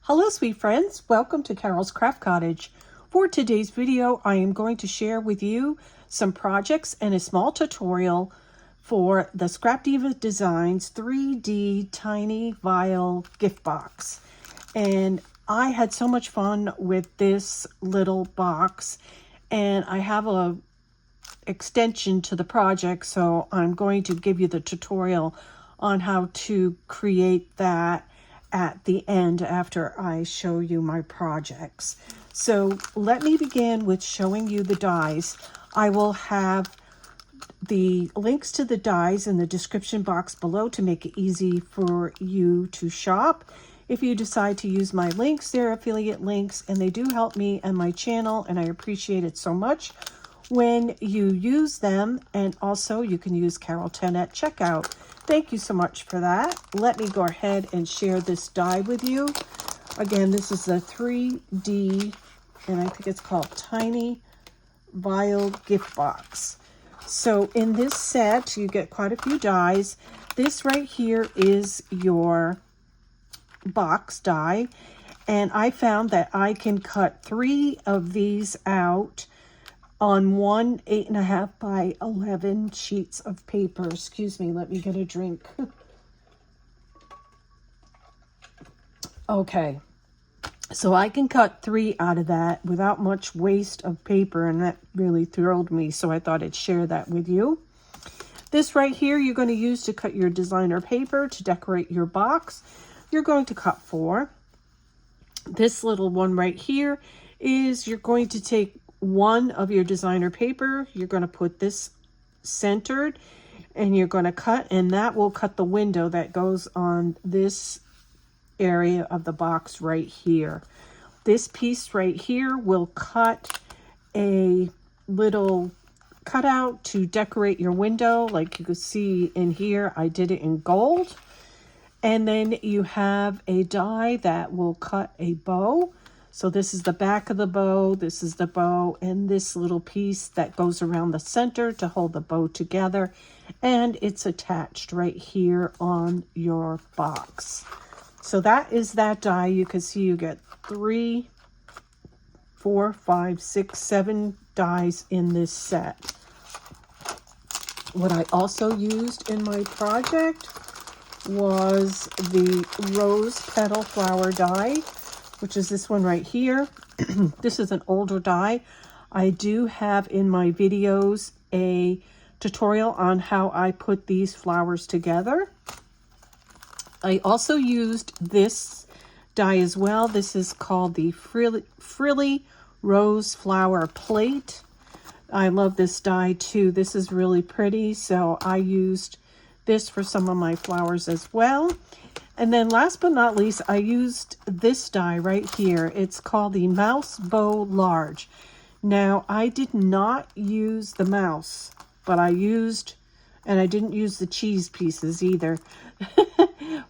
Hello sweet friends, welcome to Carol's Craft Cottage. For today's video, I am going to share with you some projects and a small tutorial for the Scrapdiva Designs 3D Tiny Vial gift box. And I had so much fun with this little box, and I have a extension to the project, so I'm going to give you the tutorial on how to create that at the end after I show you my projects. So let me begin with showing you the dies. I will have the links to the dies in the description box below to make it easy for you to shop. If you decide to use my links, they're affiliate links and they do help me and my channel, and I appreciate it so much when you use them. And also you can use Carol 10 at checkout. Thank you so much for that. Let me go ahead and share this die with you. Again, this is a 3D, and I think it's called Tiny Vial gift box. So in this set, you get quite a few dies. This right here is your box die, and I found that I can cut 3 of these out on one 8.5 by 11 sheets of paper. Excuse me, let me get a drink. Okay, so I can cut 3 out of that without much waste of paper, and that really thrilled me, so I thought I'd share that with you. This right here you're going to use to cut your designer paper to decorate your box. You're going to cut 4. This little one right here is you're going to take one of your designer paper, you're going to put this centered, and you're going to cut, and that will cut the window that goes on this area of the box right here. This piece right here will cut a little cutout to decorate your window. Like you can see in here, I did it in gold. And then you have a die that will cut a bow. So this is the back of the bow, this is the bow, and this little piece that goes around the center to hold the bow together. And it's attached right here on your box. So that is that die. You can see you get 3, 4, 5, 6, 7 dies in this set. What I also used in my project was the rose petal flower die, which is this one right here. This is an older die. I do have in my videos a tutorial on how I put these flowers together. I also used this die as well. This is called the Frilly Rose Flower Plate. I love this die too. This is really pretty, so I used this for some of my flowers as well. And then last but not least, I used this die right here. It's called the Mouse Bow Large. Now, I did not use the mouse, but I used, and I didn't use the cheese pieces either,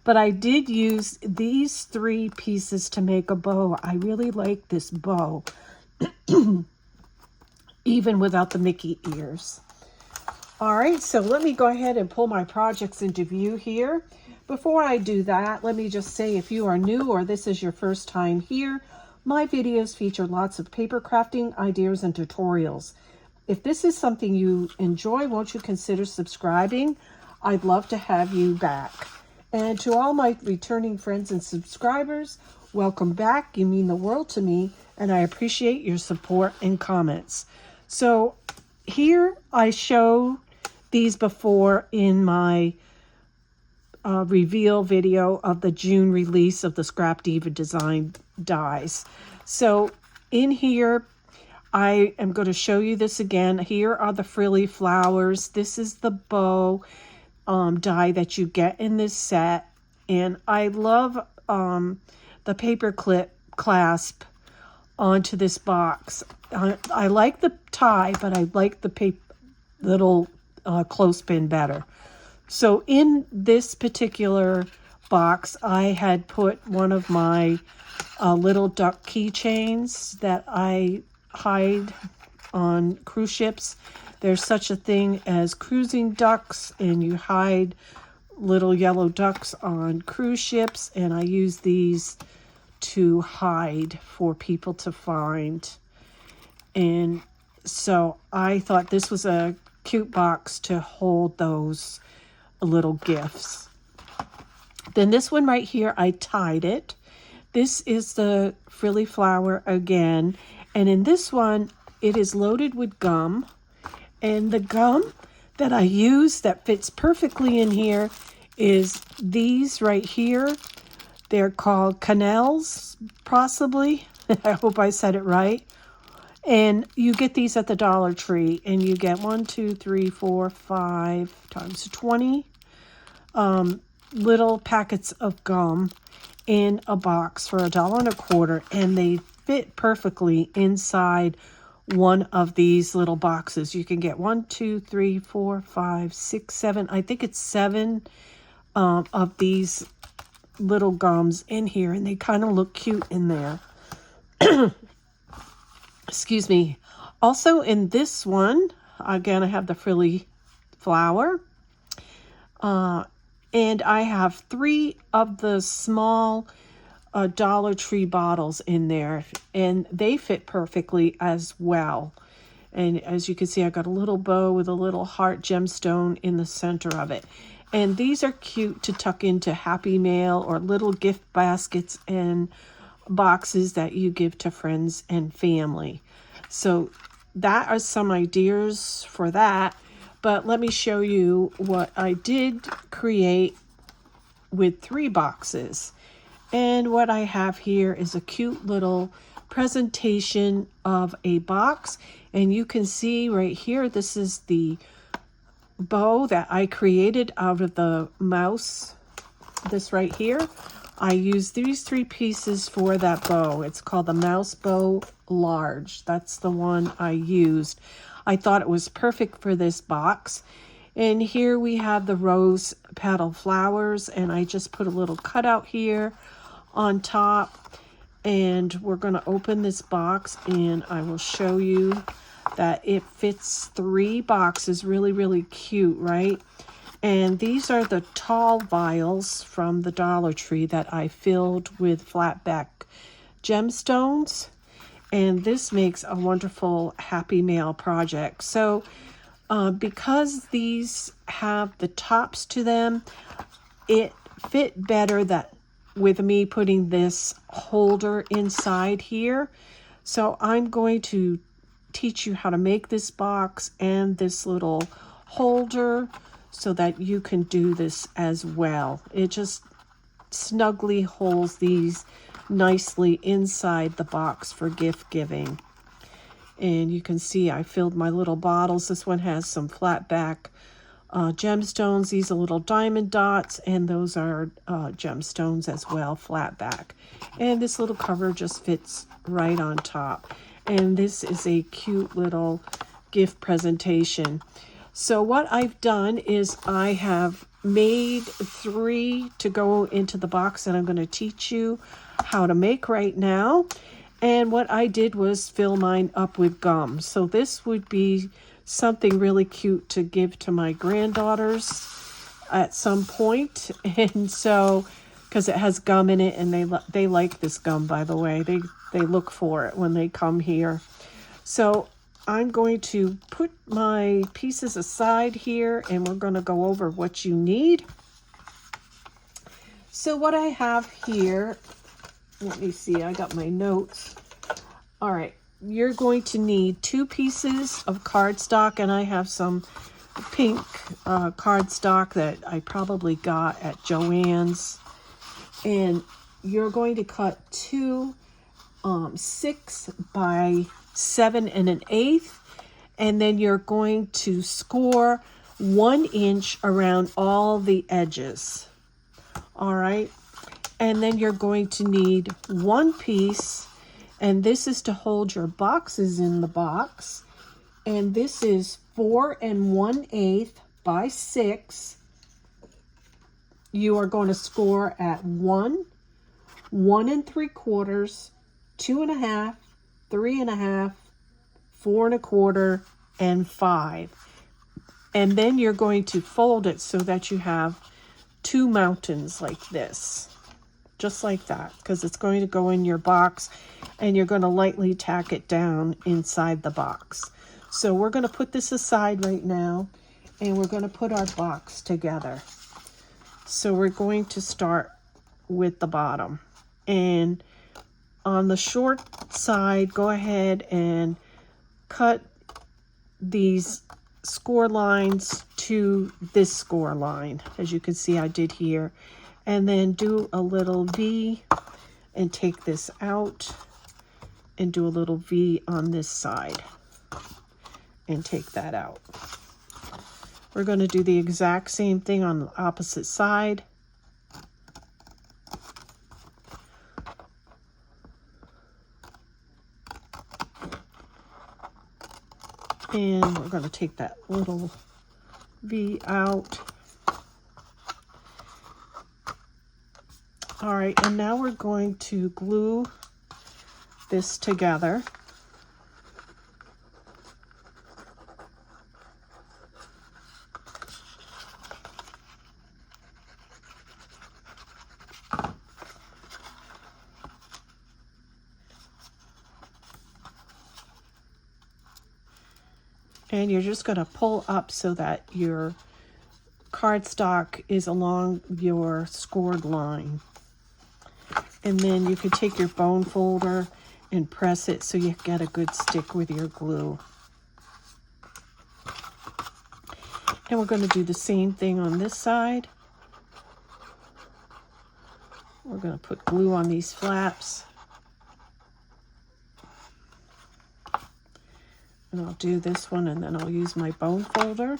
but I did use these 3 pieces to make a bow. I really like this bow, even without the Mickey ears. All right, so let me go ahead and pull my projects into view here. Before I do that, let me just say, if you are new or this is your first time here, my videos feature lots of paper crafting ideas and tutorials. If this is something you enjoy, won't you consider subscribing? I'd love to have you back. And to all my returning friends and subscribers, welcome back. You mean the world to me, and I appreciate your support and comments. So here I show these before in my reveal video of the June release of the Scrapdiva design dies. So in here, I am going to show you this again. Here are the frilly flowers. This is the bow die that you get in this set. And I love the paper clip clasp onto this box. I like the tie, but I like the little clothespin better. So in this particular box, I had put one of my little duck keychains that I hide on cruise ships. There's such a thing as cruising ducks, and you hide little yellow ducks on cruise ships, and I use these to hide for people to find. And so I thought this was a cute box to hold those little gifts. Then this one right here, I tied it. This is the frilly flower again. And in this one, it is loaded with gum. And the gum that I use that fits perfectly in here is these right here. They're called Canals, possibly. I hope I said it right. And you get these at the Dollar Tree, and you get 1, 2, 3, 4, 5 times 20 little packets of gum in a box for $1.25, and they fit perfectly inside one of these little boxes. You can get 1, 2, 3, 4, 5, 6, 7. I think it's 7 of these little gums in here, and they kind of look cute in there. Excuse me. Also in this one, again, I have the frilly flower. And I have 3 of the small Dollar Tree bottles in there, and they fit perfectly as well. And as you can see, I got a little bow with a little heart gemstone in the center of it. And these are cute to tuck into Happy Mail or little gift baskets and boxes that you give to friends and family. So that are some ideas for that. But let me show you what I did create with 3 boxes. And what I have here is a cute little presentation of a box. And you can see right here, this is the bow that I created out of the mouse. This right here. I used these 3 pieces for that bow. It's called the Mouse Bow Large. That's the one I used. I thought it was perfect for this box. And here we have the rose petal flowers, and I just put a little cutout here on top. And we're going to open this box, and I will show you that it fits 3 boxes. Really, really cute, right? And these are the tall vials from the Dollar Tree that I filled with flat back gemstones. And this makes a wonderful Happy Mail project. So because these have the tops to them, it fit better that with me putting this holder inside here. So I'm going to teach you how to make this box and this little holder so that you can do this as well. It just snugly holds these nicely inside the box for gift giving. And you can see I filled my little bottles. This one has some flat back gemstones. These are little diamond dots, and those are gemstones as well, flat back. And this little cover just fits right on top. And this is a cute little gift presentation. So what I've done is I have made 3 to go into the box that I'm going to teach you how to make right now. And what I did was fill mine up with gum. So this would be something really cute to give to my granddaughters at some point. And so, because it has gum in it, and they like this gum, by the way. They look for it when they come here. So I'm going to put my pieces aside here, and we're going to go over what you need. So what I have here, let me see, I got my notes. All right, you're going to need 2 pieces of cardstock, and I have some pink cardstock that I probably got at Joann's. And you're going to cut 2 6 by 7 1/8, and then you're going to score 1 inch around all the edges. All right, and then you're going to need 1 piece, and this is to hold your boxes in the box, and this is 4 1/8 by 6. You are going to score at 1, 1 3/4, 2 1/2, 3 1/2, 4 1/4, and 5. And then you're going to fold it so that you have 2 mountains like this. just like that, because it's going to go in your box and you're going to lightly tack it down inside the box. So we're going to put this aside right now and we're going to put our box together. So we're going to start with the bottom, and on the short side, go ahead and cut these score lines to this score line, as you can see I did here, and then do a little V and take this out and do a little V on this side and take that out. We're going to do the exact same thing on the opposite side. And we're going to take that little V out. All right, and now we're going to glue this together. And you're just going to pull up so that your cardstock is along your scored line. And then you can take your bone folder and press it so you get a good stick with your glue. And we're going to do the same thing on this side. We're going to put glue on these flaps. And I'll do this one, and then I'll use my bone folder.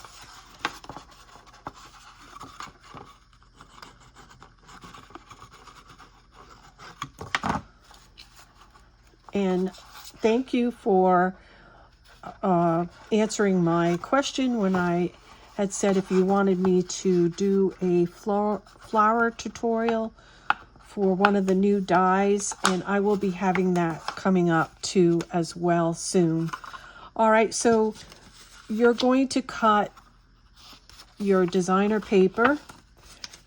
And thank you for answering my question when I had said if you wanted me to do a flower tutorial for one of the new dies, and I will be having that coming up too as well soon. All right, so you're going to cut your designer paper,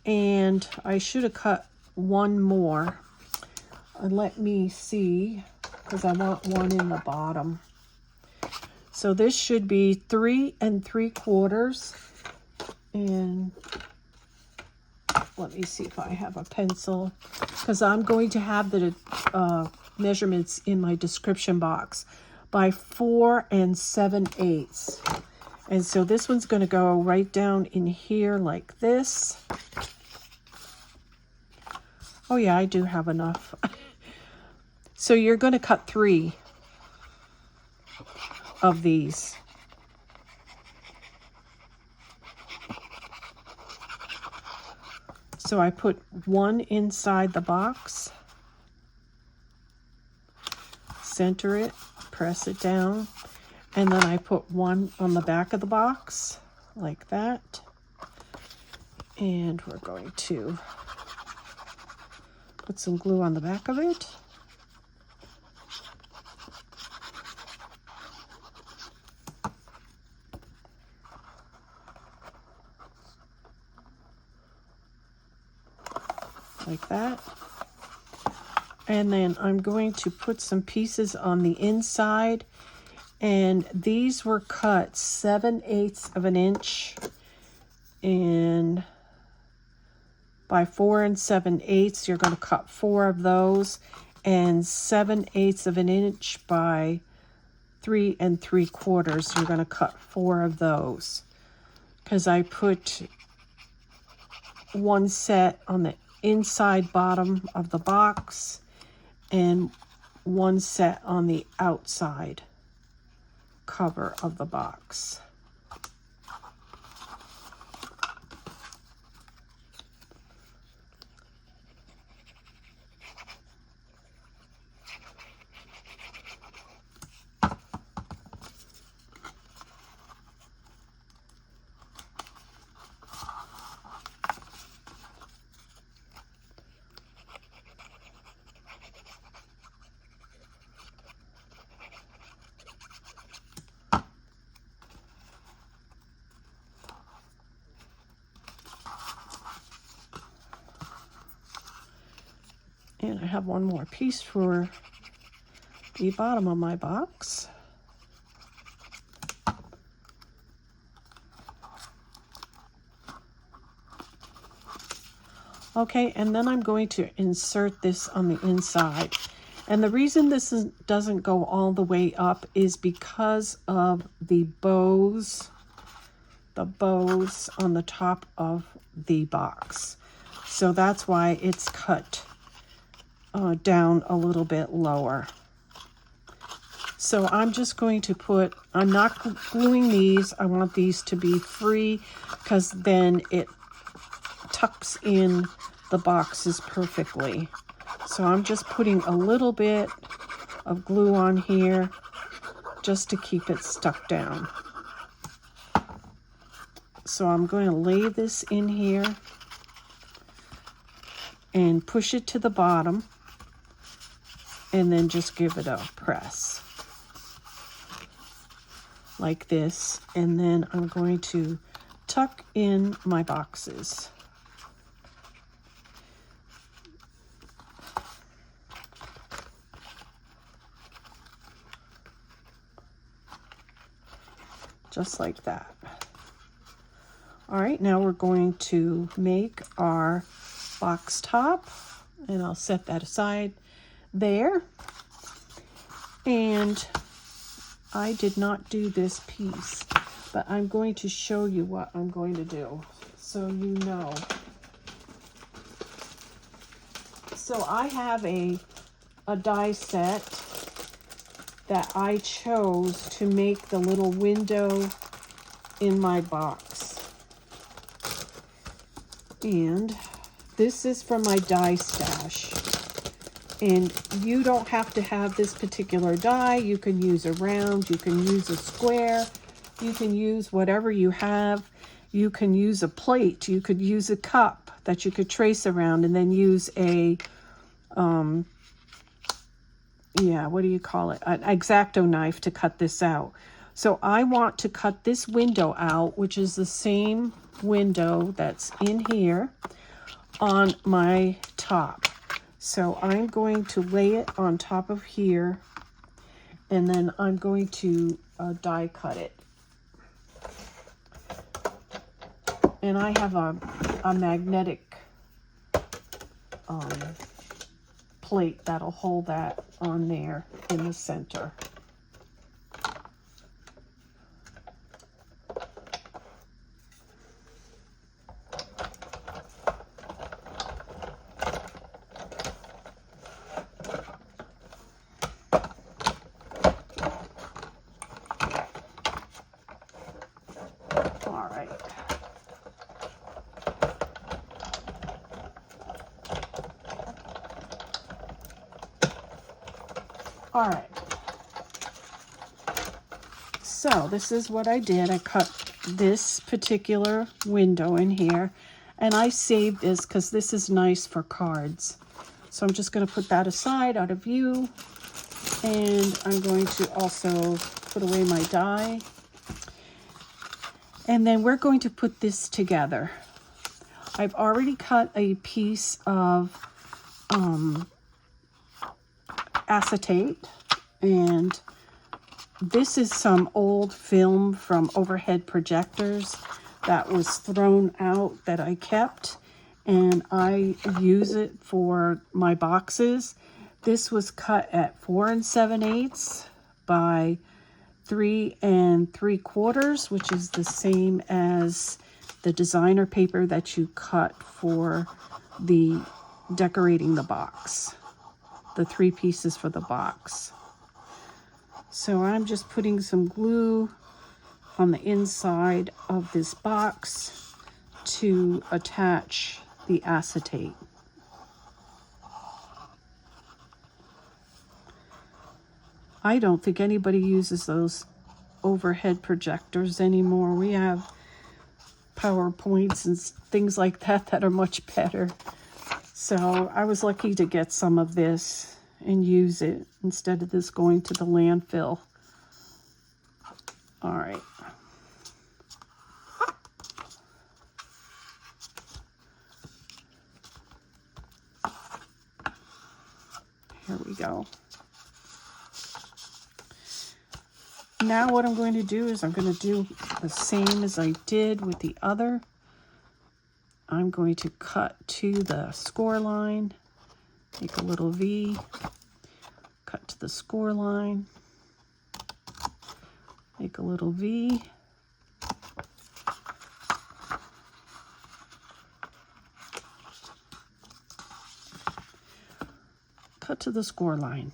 and I should have cut one more. Let me see, because I want one in the bottom. So this should be 3 3/4, and let me see if I have a pencil, because I'm going to have the measurements in my description box, by 4 7/8. And so this one's going to go right down in here like this. Oh yeah, I do have enough. So you're going to cut 3 of these. So I put one inside the box, center it, press it down, and then I put one on the back of the box like that. And we're going to put some glue on the back of it. Like that. And then I'm going to put some pieces on the inside, and these were cut 7/8 of an inch and by 4 7/8. You're going to cut 4 of those, and 7/8 of an inch by 3 3/4. You're going to cut 4 of those, because I put one set on the inside bottom of the box and one set on the outside cover of the box. And I have one more piece for the bottom of my box. Okay, and then I'm going to insert this on the inside. And the reason this doesn't go all the way up is because of the bows on the top of the box. So that's why it's cut down a little bit lower. So I'm just going to put, I'm not gluing these. I want these to be free because then it tucks in the boxes perfectly. So I'm just putting a little bit of glue on here just to keep it stuck down. So I'm going to lay this in here and push it to the bottom and then just give it a press like this. And then I'm going to tuck in my boxes. Just like that. All right, now we're going to make our box top, and I'll set that aside there. And I did not do this piece, but I'm going to show you what I'm going to do so you know. So I have a die set that I chose to make the little window in my box. And this is from my die stash. And you don't have to have this particular die. You can use a round, you can use a square, you can use whatever you have. You can use a plate, you could use a cup that you could trace around and then use a, what do you call it? An X-Acto knife to cut this out. So I want to cut this window out, which is the same window that's in here on my top. So I'm going to lay it on top of here, and then I'm going to die cut it. And I have a magnetic plate that'll hold that on there in the center. All right, so this is what I did. I cut this particular window in here, and I saved this because this is nice for cards. So I'm just going to put that aside out of view, and I'm going to also put away my die. And then we're going to put this together. I've already cut a piece of acetate, and this is some old film from overhead projectors that was thrown out that I kept, and I use it for my boxes. This was cut at 4 7/8 by 3 3/4, which is the same as the designer paper that you cut for the decorating the box. The 3 pieces for the box. So I'm just putting some glue on the inside of this box to attach the acetate. I don't think anybody uses those overhead projectors anymore. We have PowerPoints and things like that that are much better. So I was lucky to get some of this and use it instead of this going to the landfill. All right. Here we go. Now what I'm going to do is I'm going to do the same as I did with the other. I'm going to cut to the score line, make a little V, cut to the score line, make a little V, cut to the score line,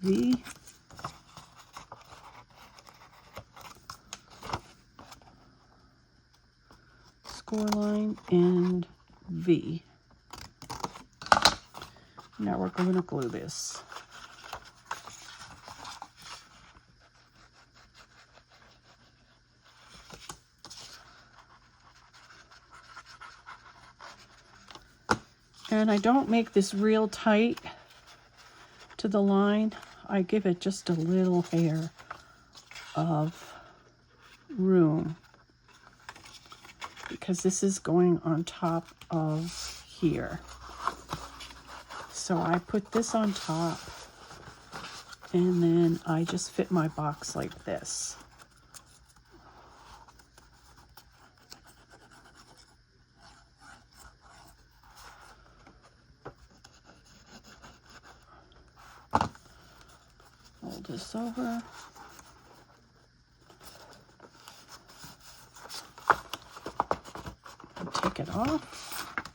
V, score line, and V. Now we're going to glue this. And I don't make this real tight to the line. I give it just a little hair of room because this is going on top of here. So I put this on top and then I just fit my box like this. Fold this over. Take it off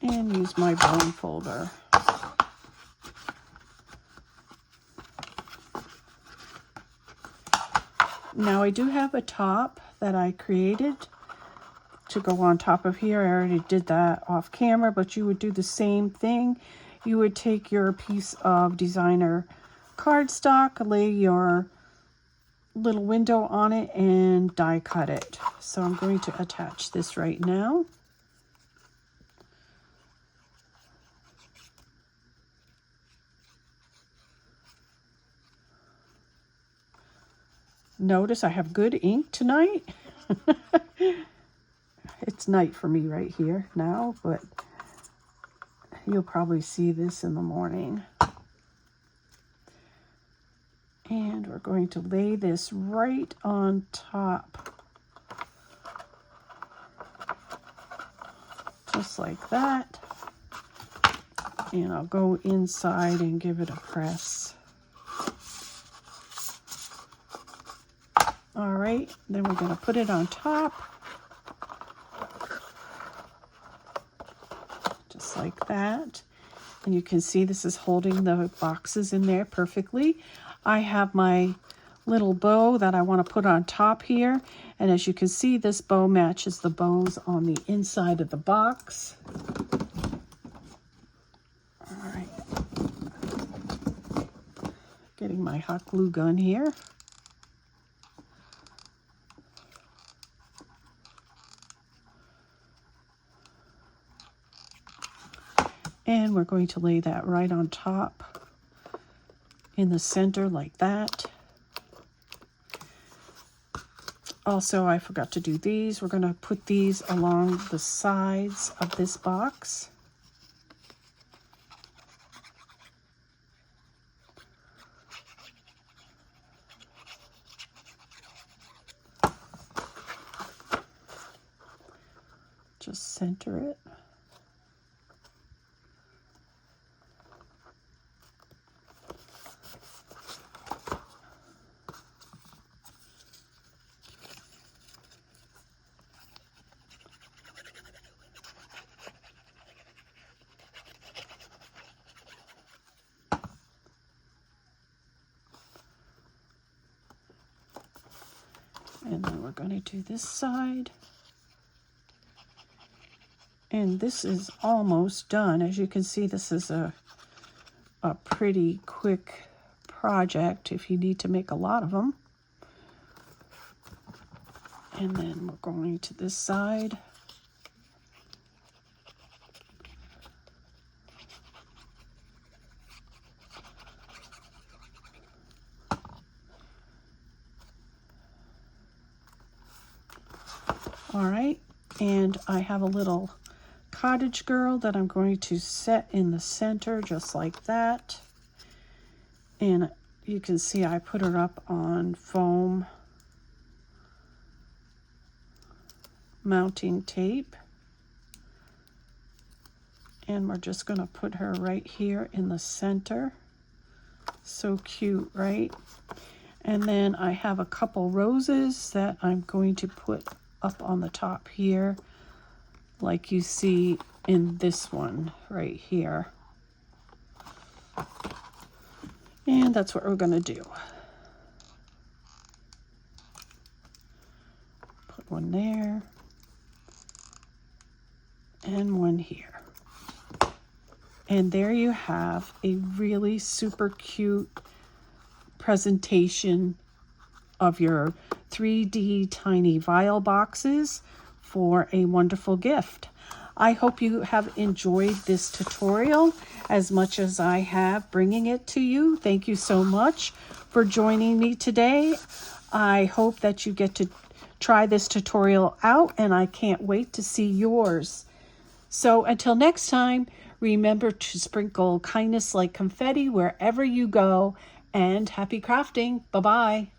and use my bone folder. Now I do have a top that I created to go on top of here. I already did that off camera, but you would do the same thing. You would take your piece of designer cardstock, lay your little window on it, and die cut it. So I'm going to attach this right now. Notice I have good ink tonight. It's night for me right here now, but you'll probably see this in the morning. And we're going to lay this right on top. Just like that. And I'll go inside and give it a press. All right, then we're going to put it on top. Just like that. And you can see this is holding the boxes in there perfectly. I have my little bow that I want to put on top here. And as you can see, this bow matches the bows on the inside of the box. All right. Getting my hot glue gun here. And we're going to lay that right on top in the center like that. Also, I forgot to do these. We're going to put these along the sides of this box. Just center it. And then we're going to do this side. And this is almost done. As you can see, this is a pretty quick project if you need to make a lot of them. And then we're going to this side. All right, and I have a little cottage girl that I'm going to set in the center just like that. And you can see I put her up on foam mounting tape. And we're just going to put her right here in the center. So cute, right? And then I have a couple roses that I'm going to put up on the top here, like you see in this one right here. And that's what we're going to do. Put one there and one here. And there you have a really super cute presentation of your 3D Tiny Vial Boxes for a wonderful gift. I hope you have enjoyed this tutorial as much as I have bringing it to you. Thank you so much for joining me today. I hope that you get to try this tutorial out, and I can't wait to see yours. So until next time, remember to sprinkle kindness like confetti wherever you go, and happy crafting. Bye-bye.